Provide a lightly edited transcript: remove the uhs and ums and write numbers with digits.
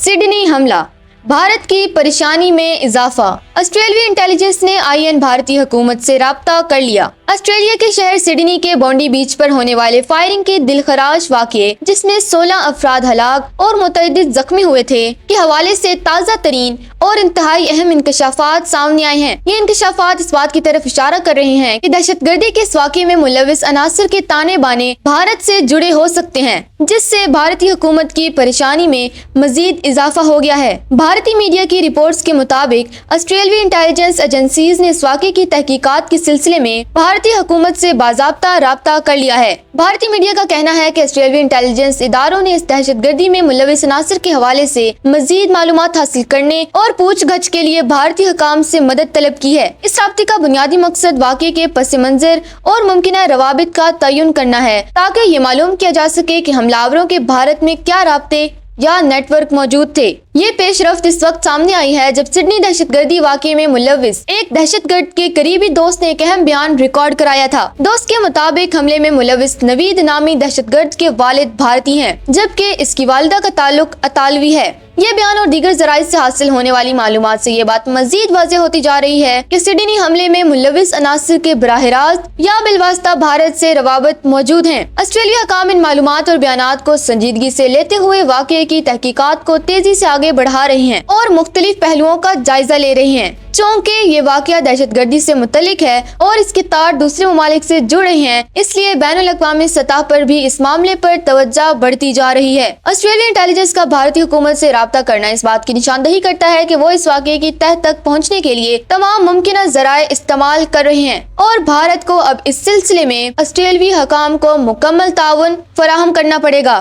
Sydney हमला, भारत की परेशानी में इजाफा। ऑस्ट्रेलियाई इंटेलिजेंस ने आईएन भारतीय हुकूमत से राब्ता कर लिया। ऑस्ट्रेलिया के शहर सिडनी के बॉन्डी बीच पर होने वाले फायरिंग के दिलखराश वाक़ये, जिसमें 16 अफराद हलाक और मुतअद्दिद जख्मी हुए थे, के हवाले से ताज़ा तरीन और इंतहाई अहम इंकशाफात सामने आए हैं। ये इंकशाफात इस बात की तरफ इशारा कर रहे हैं कि दहशतगर्दी के इस वाक़ये में मुलविस अनासर के ताने बाने भारत से जुड़े हो सकते हैं, जिससे भारतीय हुकूमत की परेशानी में मजीद इजाफा हो गया है। भारतीय मीडिया की रिपोर्ट्स के मुताबिक ऑस्ट्रेलियाई इंटेलिजेंस एजेंसीज ने इस वाक़ये की तहकीकात के सिलसिले में भारतीय हुकूमत से बाज़ाब्ता राब्ता कर लिया है। भारतीय मीडिया का कहना है कि ऑस्ट्रेलियाई इंटेलिजेंस इदारों ने इस दहशतगर्दी में मुलविस अनासर के हवाले से मजीद मालूमात हासिल करने और पूछ गछ के लिए भारतीय हुकाम से मदद तलब की है। इस राब्ते का बुनियादी मकसद वाक़ये के पस मंजर और मुमकिन रवाबित का तयन करना है, ताकि ये मालूम किया जा सके कि हमलावरों के भारत में क्या राब्ते या नेटवर्क मौजूद थे। ये पेशरफ्त इस वक्त सामने आई है जब सिडनी दहशतगर्दी वाक़ये में मुलविस एक दहशतगर्द के करीबी दोस्त ने एक अहम बयान रिकॉर्ड कराया था। दोस्त के मुताबिक हमले में मुलविस नवीद नामी दहशतगर्द के वालिद भारतीय हैं, जबकि इसकी वालिदा का ताल्लुक अतालवी है। ये बयान और दीगर जराए से हासिल होने वाली मालूमात से ये बात मजीद वाज़ेह होती जा रही है कि सिडनी हमले में मुलविस अनासर के बराह रास्त या बिलवास्ता भारत से रवाबत मौजूद हैं। ऑस्ट्रेलिया हुकाम इन मालूमात और बयानात को संजीदगी से लेते हुए वाक़ये की तहकीकात को तेजी से आगे बढ़ा रहे हैं और मुख्तलिफ पहलुओं का जायजा ले रहे हैं, चूँकि ये वाक़या दहशतगर्दी से मुतल्लिक है और इसके तार दूसरे ममालिक से जुड़ रहे हैं, इसलिए बैनुल अक़वामी सतह पर भी इस मामले पर तवज्जो बढ़ती जा रही है। ऑस्ट्रेलियाई इंटेलिजेंस का भारतीय हुकूमत से राब्ता करना इस बात की निशानदही करता है कि वो इस वाक़ये की तह तक पहुँचने के लिए तमाम मुमकिन ज़राए इस्तेमाल कर रहे हैं और भारत को अब इस सिलसिले में ऑस्ट्रेलियाई हुकाम को मुकम्मल ताउन फराहम करना पड़ेगा।